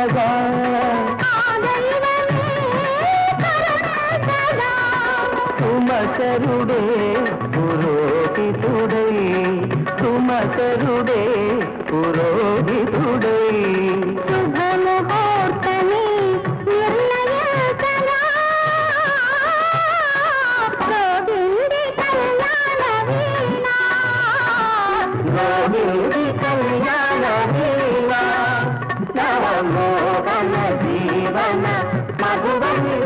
కలగా సుమకరుడే పురోహితుడై సుమకరుడే పురోహితుడై శుభముహూర్తని నిర్ణయించగా గోవింది కళ్యాణ వీణ గోవింది కళ్యాణ వీణ నవమోహన జీవన మధువని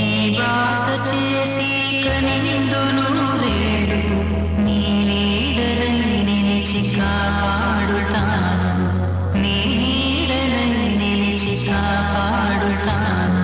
ఈ వాస చేసి కనిందును రేడు నీ నీడరై నిలిచి కాపాడుతాను నీ నీడరై నిలిచి కాపాడుతాను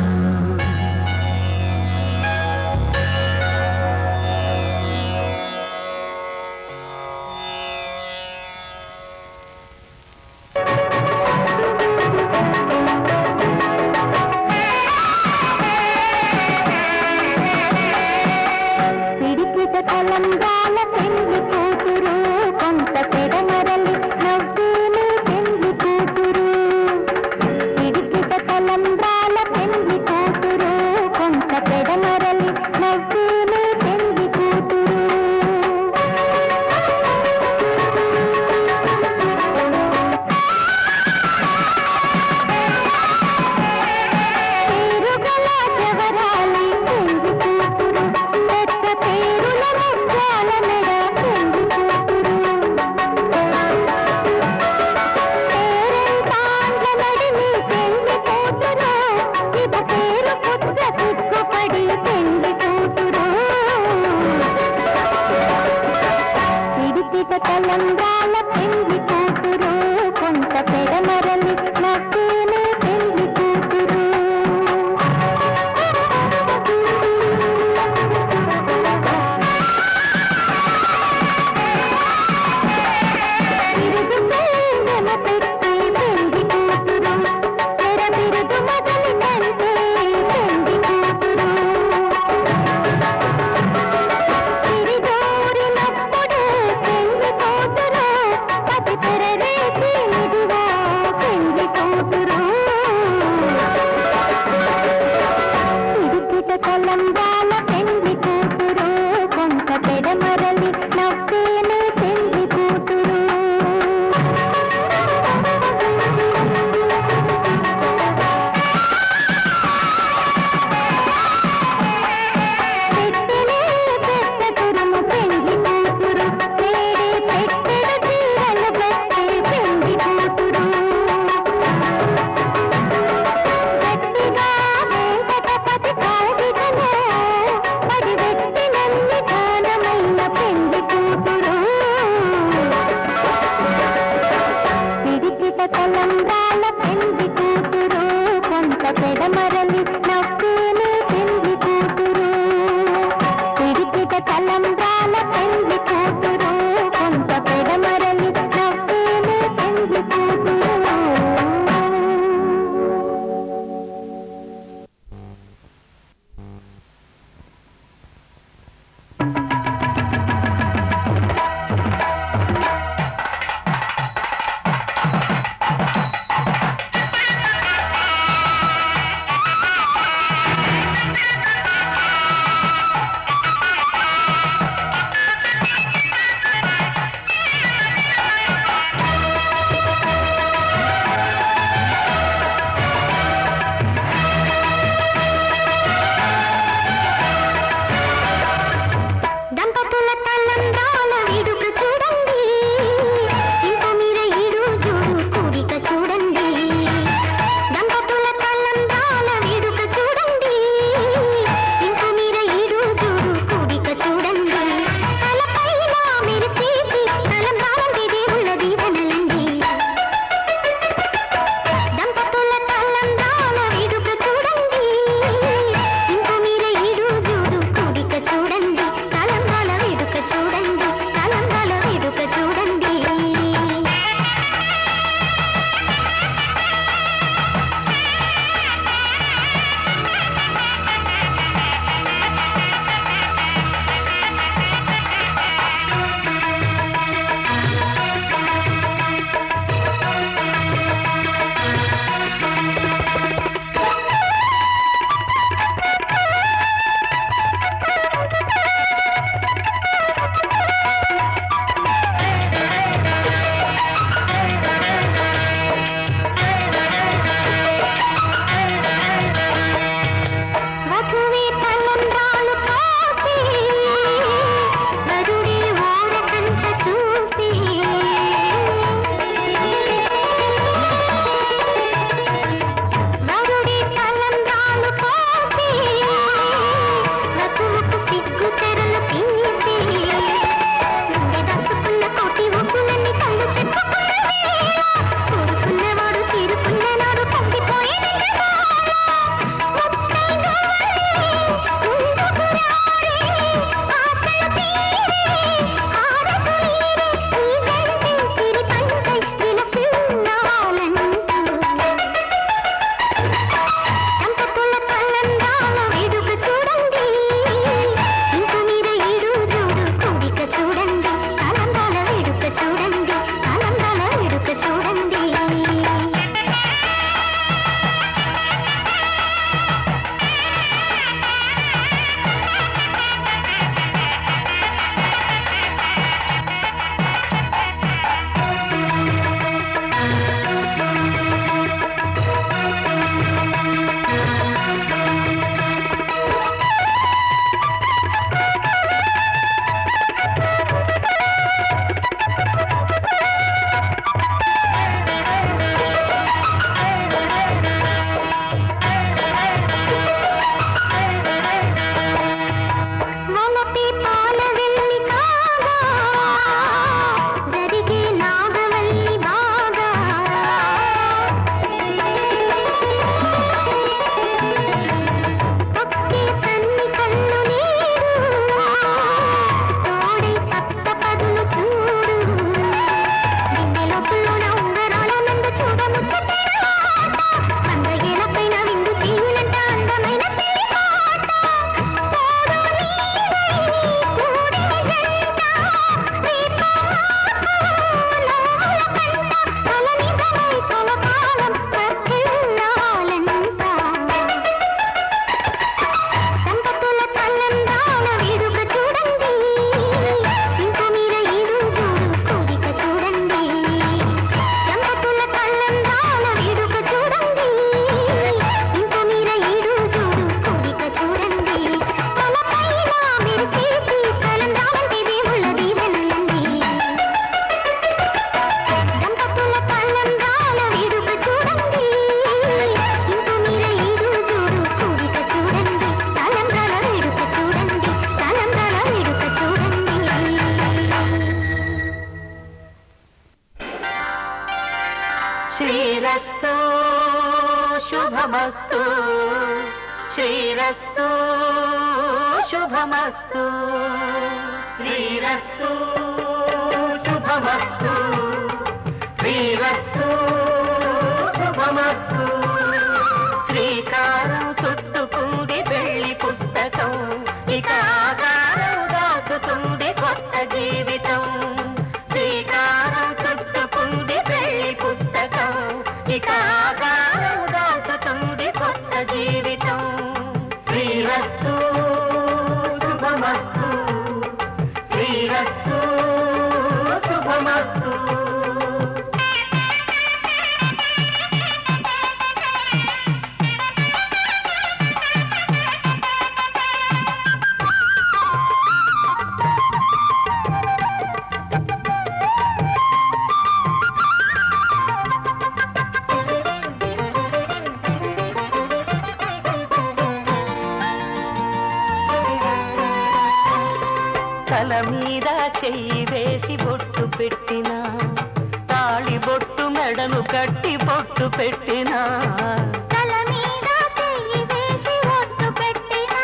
శ్రీరస్తు శుభమస్తు శ్రీరస్తు శుభమస్తు శ్రీరస్తు శుభమస్తు శ్రీకారం చుట్టుకుంది పెళ్లి పుస్తకం ఇక ఆకారం దాచుతుంది కొత్త జీవితం శ్రీకారం చుట్టుకుంది పెళ్లి పుస్తకం ఇక ఆకారం దాచుతుంది కొత్త జీవితం శ్రీరస్తు శుభమస్తు శ్రీరస్తు శుభమస్తు తల మీద చెయ్యి వేసి బొట్టు పెట్టినా తాళి బొట్టు మెడను కట్టి బొట్టు పెట్టినా తల మీద చెయ్యి వేసి బొట్టు పెట్టినా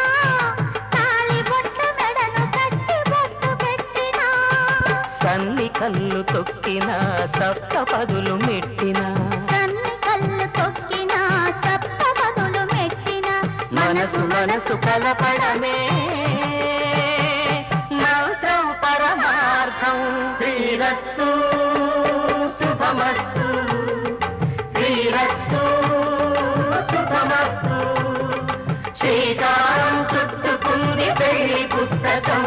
తాళి బొట్టు మెడను కట్టి బొట్టు పెట్టినా సన్ని కళ్ళు తొక్కినా సప్త పదులు మెట్టినా సన్ని కళ్ళు తొక్కినా సప్త పదులు మెట్టినా మనసు మనసు కలపడమే మంత్రం పరమార్థం శ్రీరస్తు శుభమస్తు శ్రీరస్తు శుభమస్తు శ్రీకారం చుట్టుకుంది పెళ్లి పుస్తకం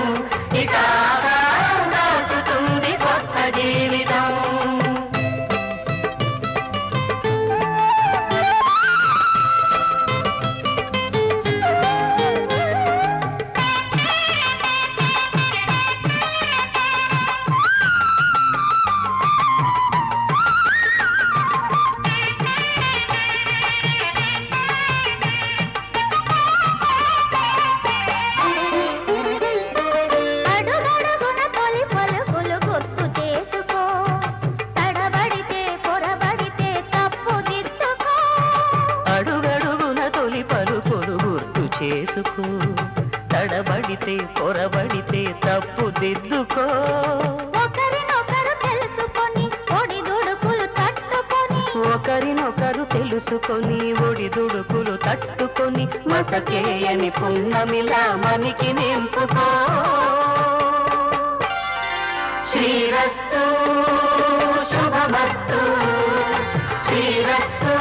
ఇక ఆకారం దాచుతుంది కొత్త జీవితం అడుగడుగున తొలి పలుకులు గుర్తు చేసుకో తడబడితే పొరబడితే తప్పు దిద్దుకో అడుగడుగున తొలి పలుకులు గుర్తు చేసుకో తడబడితే పొరబడితే తప్పు దిద్దుకో ఒకరినొకరు తెలుసుకొని ఒడిదుడుకులు తట్టుకొని ఒకరినొకరు తెలుసుకొని ఒడిదుడుకులు తట్టుకొని మసకేయని పున్నమిలా మనికి నింపుకో శ్రీరస్తు శుభమస్తు శ్రీరస్తు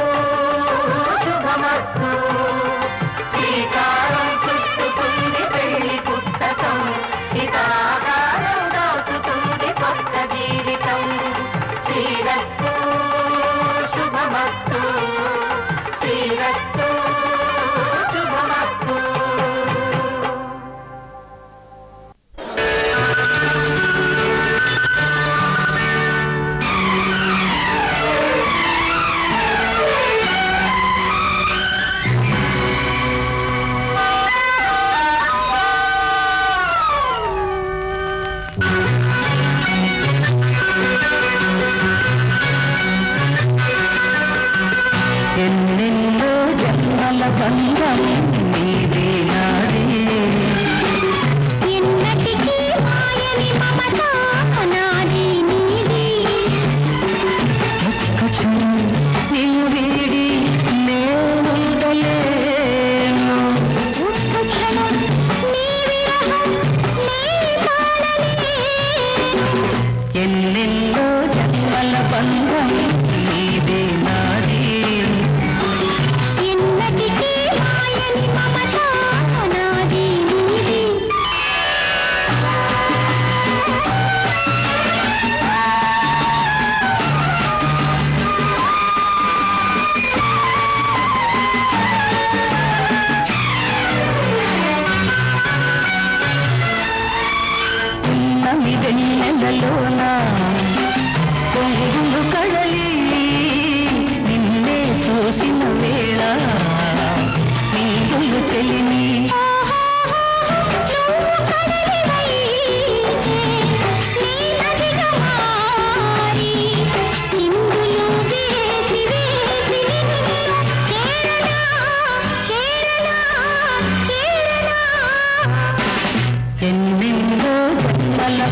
శుభమస్తు శ్రీకారం చుట్టుకుంది పెళ్లి పుస్తకం ఇక ఆకారం దాచుతుంది కొత్త జీవితం శ్రీరస్తు శుభమస్తు శ్రీరస్తు శుభమస్తు ఎన్నెన్నో జన్మల బంధం నీది నాది ఎన్నటికీ మాయని మమత నాది నీది ఒక్క క్షణం నిన్ను వీడి నేనుండలేను ఒక్క క్షణం నీ విరహం నీ తాళలేను ఎన్నెన్నో జన్మల బంధం నీది నాది ఎన్నటికీ మాయని మమత నాది నీది ఉన్నమిదెన్నెలలోన పొంగులు కడలి నిన్నే చూసిన వేళ నీళ్ళు చెలిమి చేరనా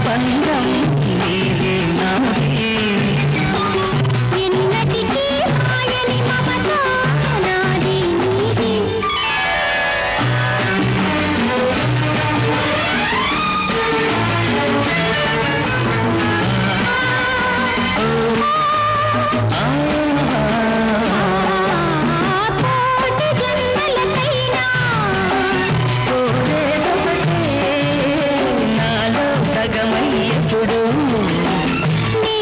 బంధం నీదే నాది ఎన్నటికీ మాయని మమత నాది నీది కోటి జన్మలకైనా నాలో సగమై ఎప్పుడు నీ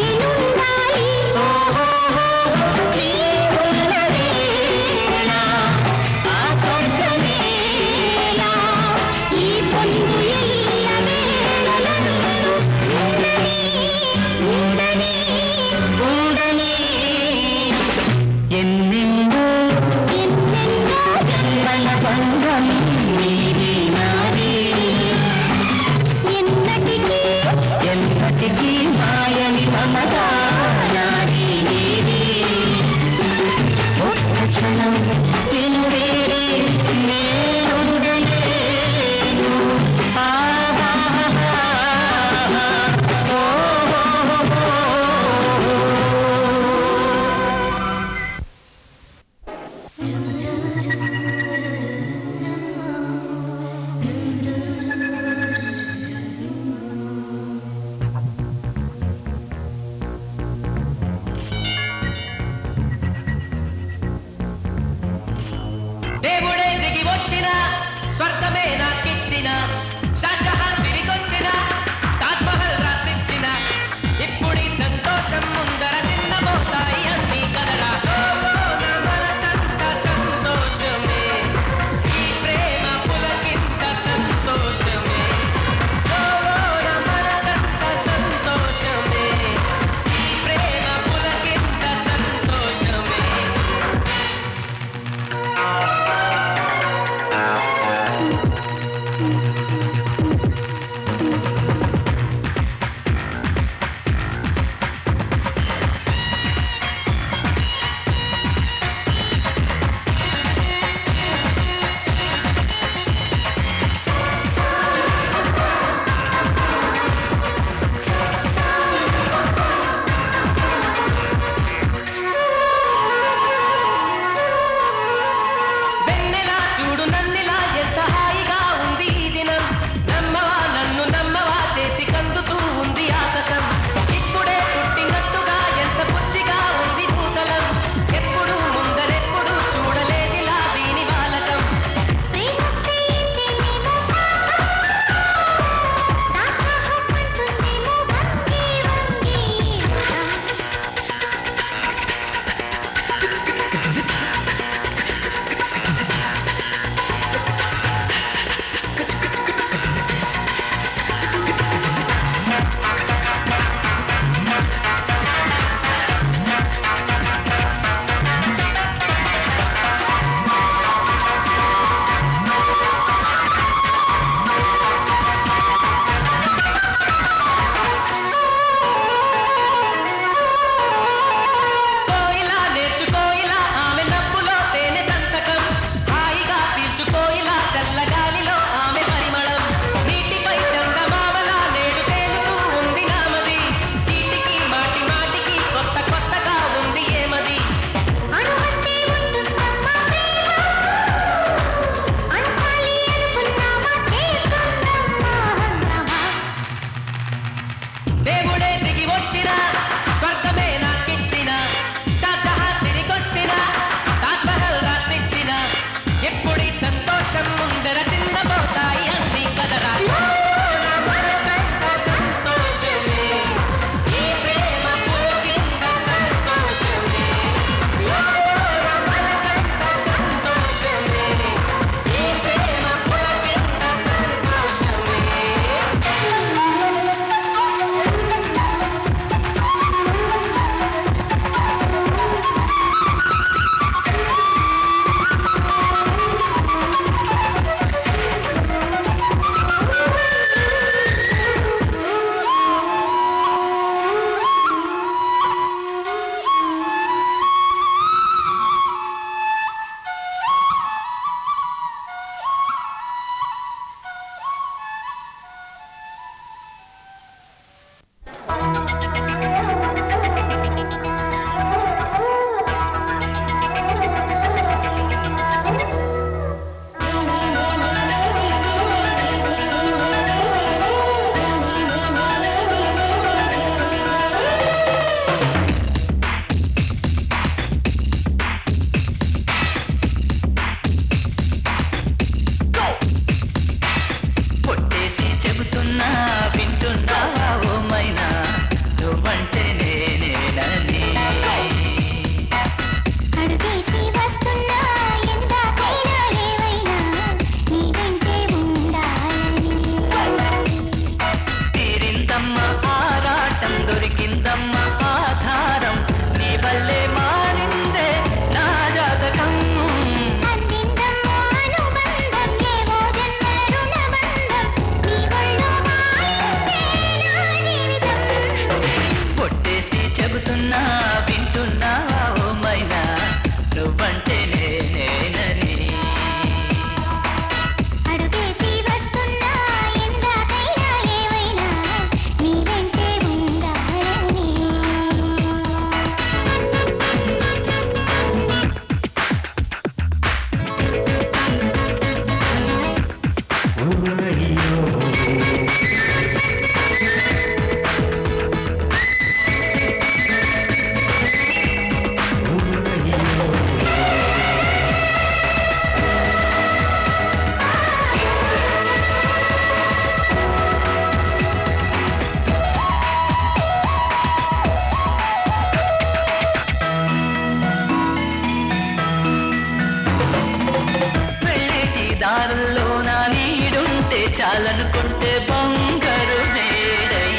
చాలనుకుంటే బంగారు మేడై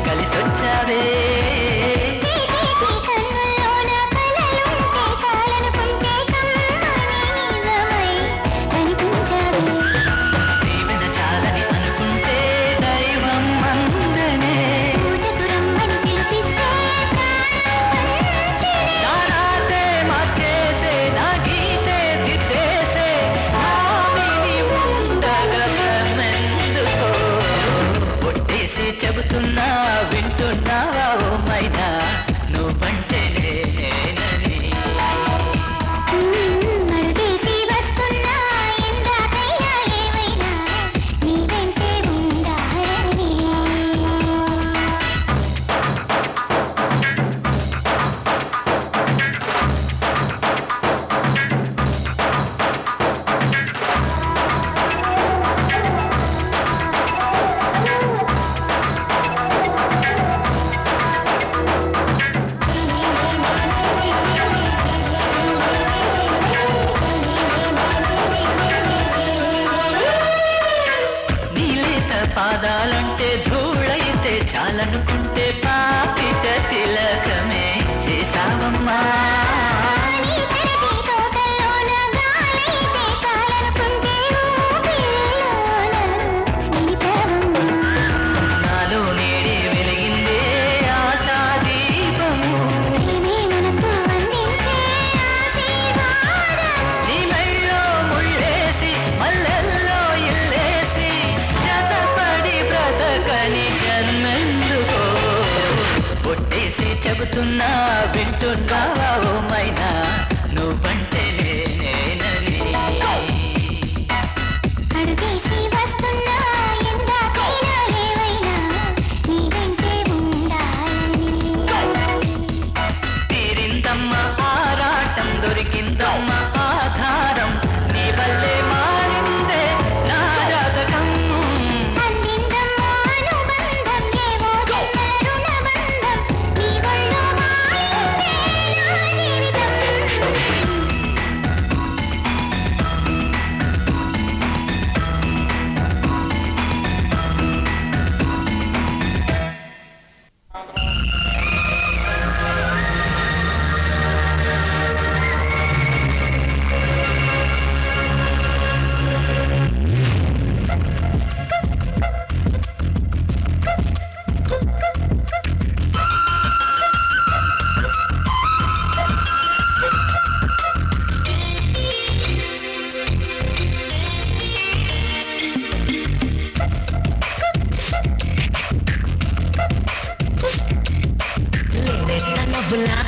కలిసొచ్చావే వింటున్నావా ఓ మైనా నువ్వంటే నేనని మరుగేసి వస్తున్నా ఎందాకైనా ఏమైనా నీ వెంటే ఉండాలని పాదాలంటే ధూళైతే చాలనుకుంటే పాపిట తిలకమే చేసావమ్మా నాలో నేడే వెలిగిందే ఆశా దీపము నీ మెళ్ళో ముళ్ళేసి మల్లెల్లో ఇల్లేసి బ్రతకని జన్మెందుకో పొట్టేసి చెబుతున్నా వింటున్నావా ఓ మైనా నువ్వంటే నేనని అడుగేసి వస్తున్నా ఎందాకైనా ఏమైనా నీ వెంటే ఉండాలని తీరిందమ్మ ఆరాటం దొరికిందమ్మ ఆధారం నీ వల్లే మారిందే నా జాతకం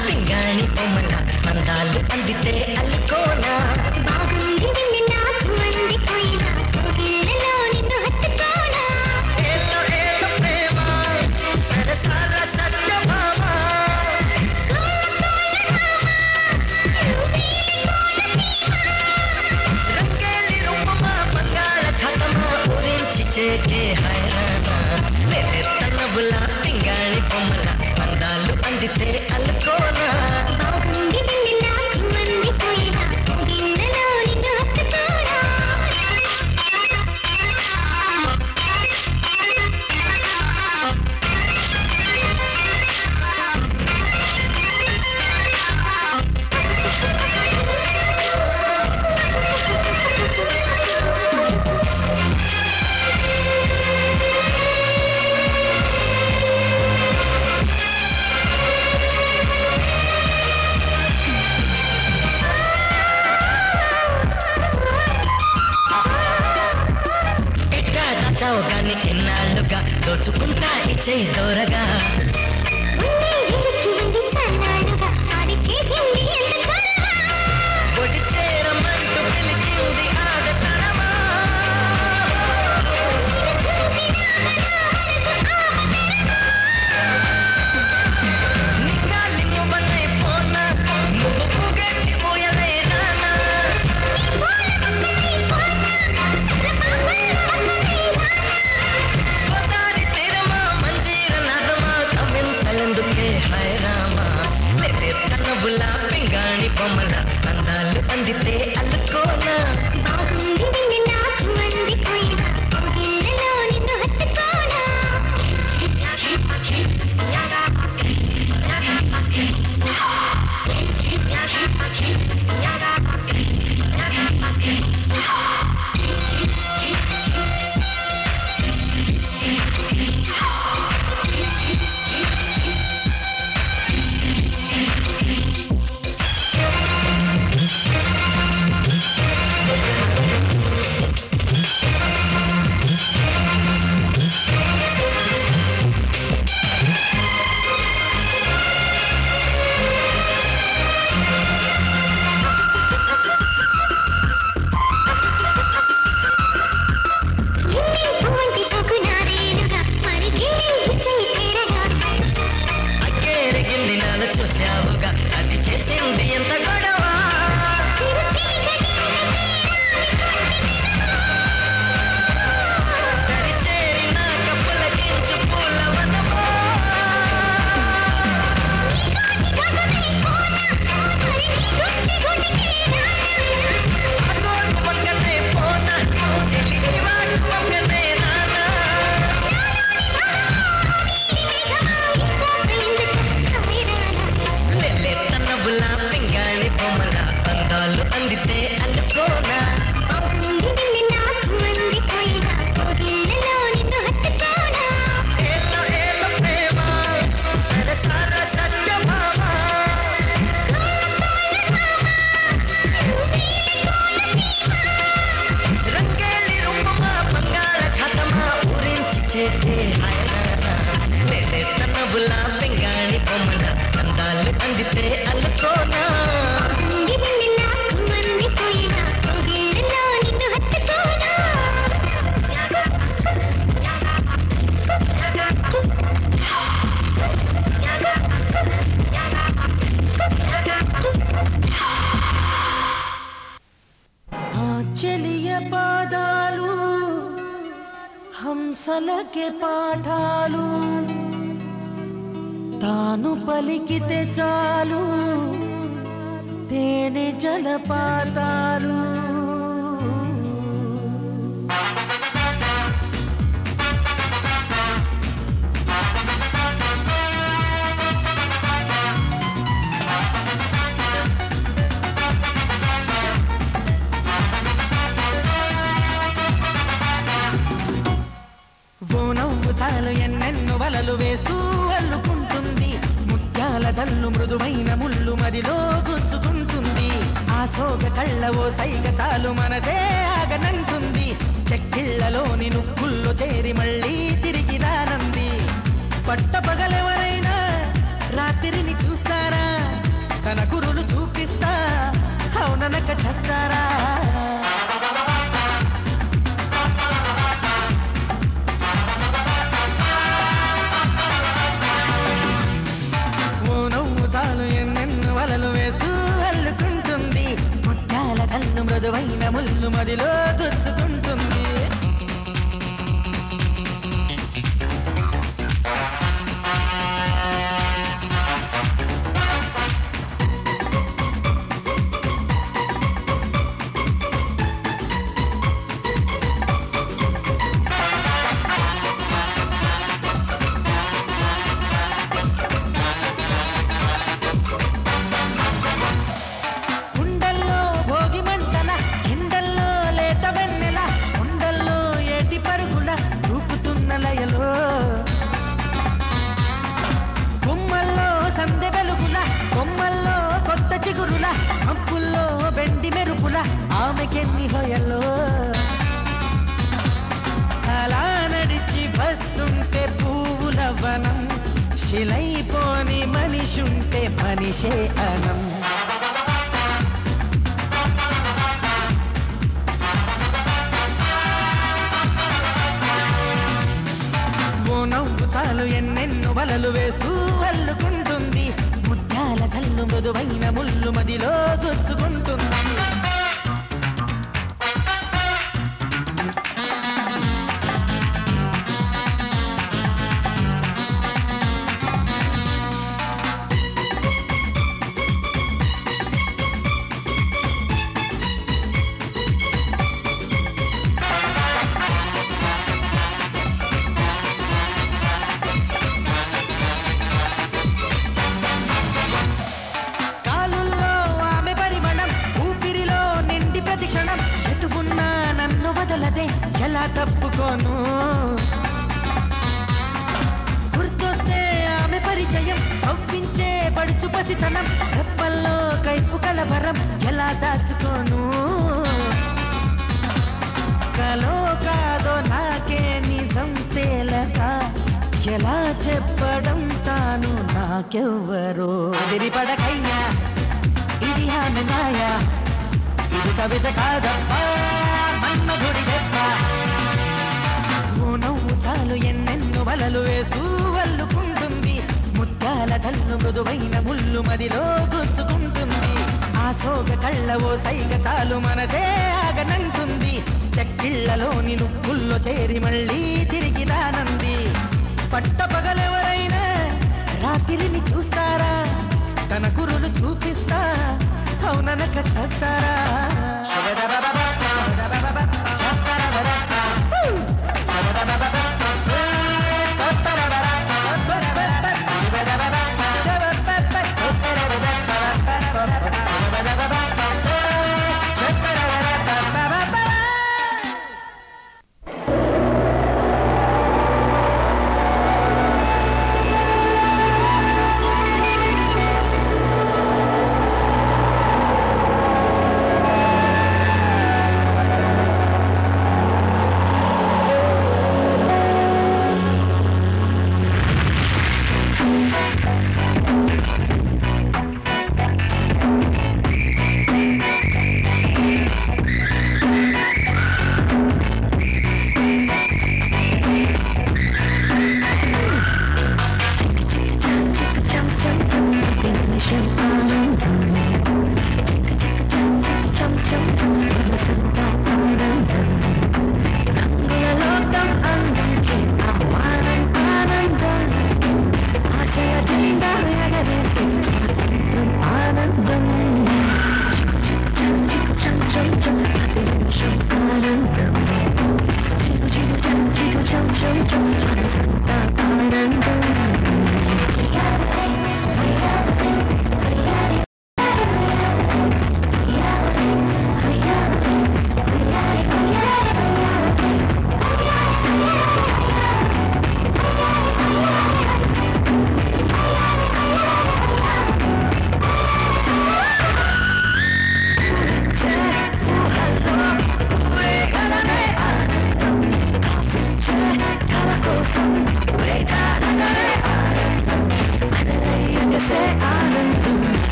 పింగాణి బొమ్మల అందాలు అందితే అల్లుకోనా బాగుంది నిన్ను నాకు అందిపోయినా గిళ్ళలో నిన్ను హత్తుకోనా ఏలో ఏలో ప్రేమ సరసాల సత్యభామ రంగేలి రూపమ బంగాళ ఖాతమ ఊరించి చేకే హైరాణ నెత్తనబుల పింగాణి బొమ్మల అందాలు అందితే అల్లుకోనా బాగుంది నిన్ను నాకు అందిపోయినా గిళ్ళలో నిన్ను హత్తుకోనా చౌగాని ఇన్నాళ్ళుగా దోచుకుంటా ఇచ్చే దూరగా ఒడి చేరమంటూ పిలిచింది ఆడతరమా హంసలకే పాఠాలు తాను పలికితే చాలు తేనె జలపాతాలు చాలు ఎన్నెన్ను వలలు వేస్తూ అల్లుకుంటుంది ముత్యాల జల్లు మృదువైన ముళ్ళు మదిలో గుచ్చుకుంటుంది ఆ సోగ కళ్ళ ఓ సైగ చాలు మనసే ఆగనంటుంది చెక్కిళ్లలోని నుక్కుల్లో చేరి మళ్ళీ తిరిగి రానంది పట్టపగలెవరైనా రాత్రిని చూస్తారా తన కురులు చూపిస్తా అవుననక చేస్తారా వలలు వేస్తూ అల్లుకుంటుంది ముత్యాల జల్లు మృదువైన ముళ్ళు మదిలో గుచ్చుకుంటుంది హంపుల్లో బెండి మెరుపుల ఆమెకెన్ని హొయల్లో అలా నడిచి వస్తుంటే పువ్వుల వనం శిలైపోని మనిషుంటే మనిషే అనం ఓ నవ్వు చాలు ఎన్నెన్ను వలలు వేస్తూ అల్లుకుంటుంది ముత్యాల జల్లు మృదువైన ముళ్ళు మదిలో గుచ్చుకుంటుంది ఎలా తప్పుకోను గుర్తొస్తే ఆమె పరిచయం ఒప్పించే పడుచు పసితనం రెప్పల్లో కైపు కలవరం ఎలా దాచుకోను కలో కాదో నాకే నిజం తేలక ఎలా చెప్పడం తాను నాకెవ్వరో అదిరి పడకయ్యా ఇది ఆమె మాయా ఇది కవిత కాదప్పా మన్మధుడి దెబ్బ ఓ నవ్వు చాలు ఎన్నెన్ను వలలు వేస్తూ అల్లుకుంటుంది ముత్యాల జల్లు మృదువైన ముళ్ళు మదిలో గుచ్చుకుంటుంది ఆ సోగ కళ్ళ ఓ సైగ చాలు మనసే ఆగనంటుంది చెక్కిళ్లలోని నుక్కుల్లో చేరి మళ్ళీ తిరిగి రానంది పట్టపగలెవరైనా రాత్రిని చూస్తారా తన కురులు చూపిస్తా అవుననక చేస్తారా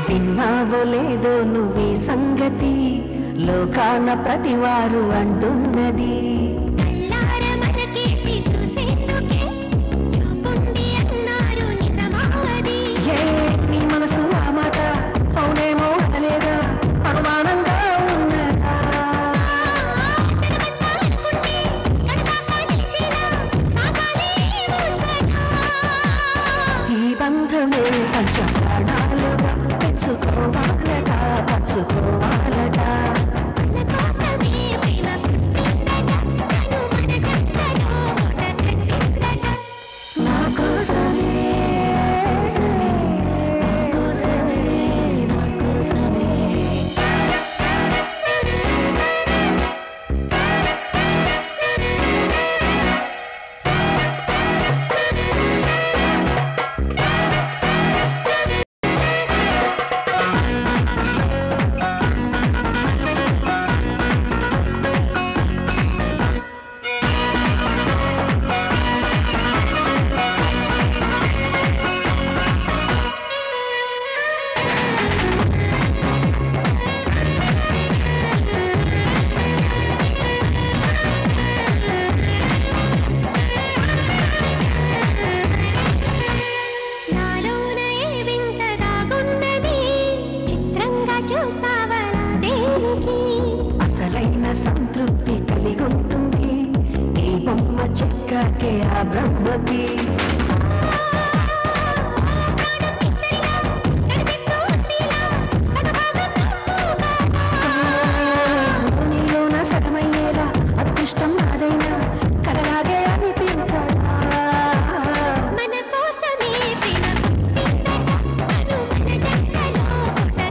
విన్నావో లేదో నువ్వే సంగతి లోకాన ప్రతివారు అంటున్నది కళ్ళార మనకేసి చూసేందుకే చూపుండి అన్నారు నిజమాది ఏ నీ మనసు ఆ మాట అవునేమో అనలేదా అనుమానంగా ఉన్నదా ఈ బంధమే పంచ ప్రాణాలుగా పెంచుకోవాలట పంచుకోవాలట నా కోసమే నాలోన ఏ వింత దాగున్నది చిత్రంగా చూస్తావా దేనికి అసలైన సంతృప్తి కలిగుంటుంది ఈ బొమ్మ చెక్కకే ఆ బ్రహ్మకి నీలోన సగమయ్యేలా అదృష్టం నాదైనా కలలాగే అనిపించదా మన కోసమే ప్రేమ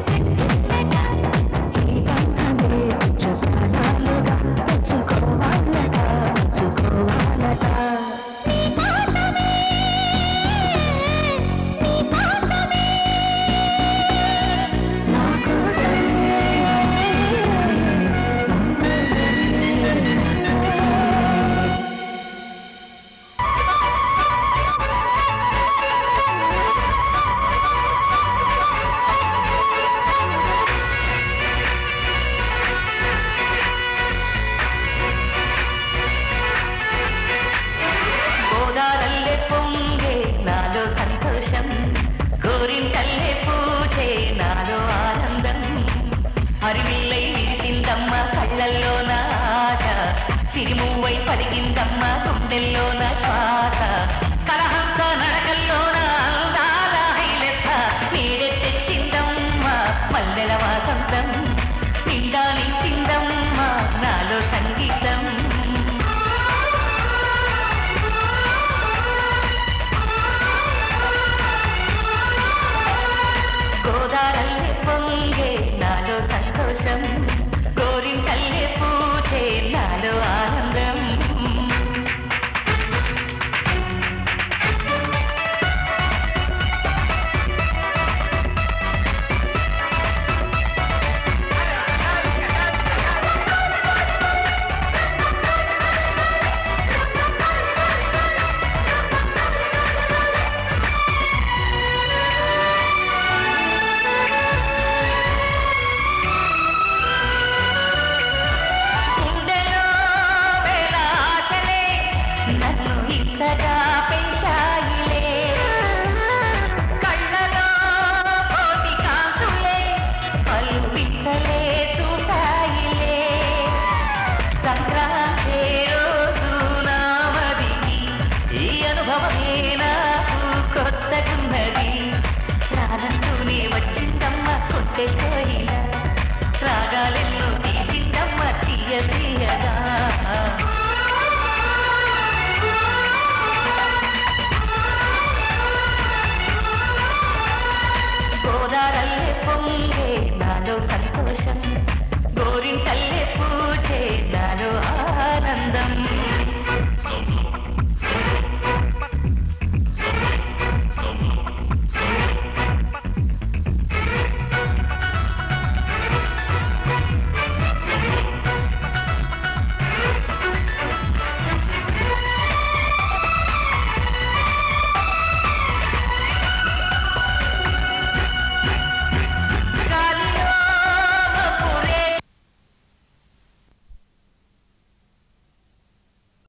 పుట్టిందట ఈ బంధమే పంచ ప్రాణాలుగా పెంచుకోవాలట పెంచుకోవాలట నా కోసమే గోదారల్లే పొంగే నాలో సంతోషం గోరింటల్లే పూజే నాలో ఆనందం హరివిల్లై విరిసిందమ్మ కళ్ళల్లో నా ఆశ సిరిమువ్వై పలికిందమ్మ గుండెల్లో నా శ్వాస కలహంస నడకల్లో నా అందాల హైలెస్స నీడే తెచ్చిందమ్మ మల్లెల వాసంతం నిండా నింపిందమ్మ నాలో సంగీతం గోదారల్లే పొంగే నాలో సంతోషం గోరింటల్లే పూజే నాలో ఆనందం గుండెలో వేల ఆశలే నన్ను ఇంతగా పెంచాయిలే కళ్ళలో కోటి కాంతులే పలు వింతలే చూపాయిలే సంక్రాంతి రోజు నా మదికి ఈ అనుభవమే నాకు కొత్తగున్నది రానంటూనే వచ్చిందమ్మ కొట్టే కోయిల రాగాలెన్నో తీసిందమ్మ తీయ తీయగా గోదారల్లే పొంగే నాలో సంతోషం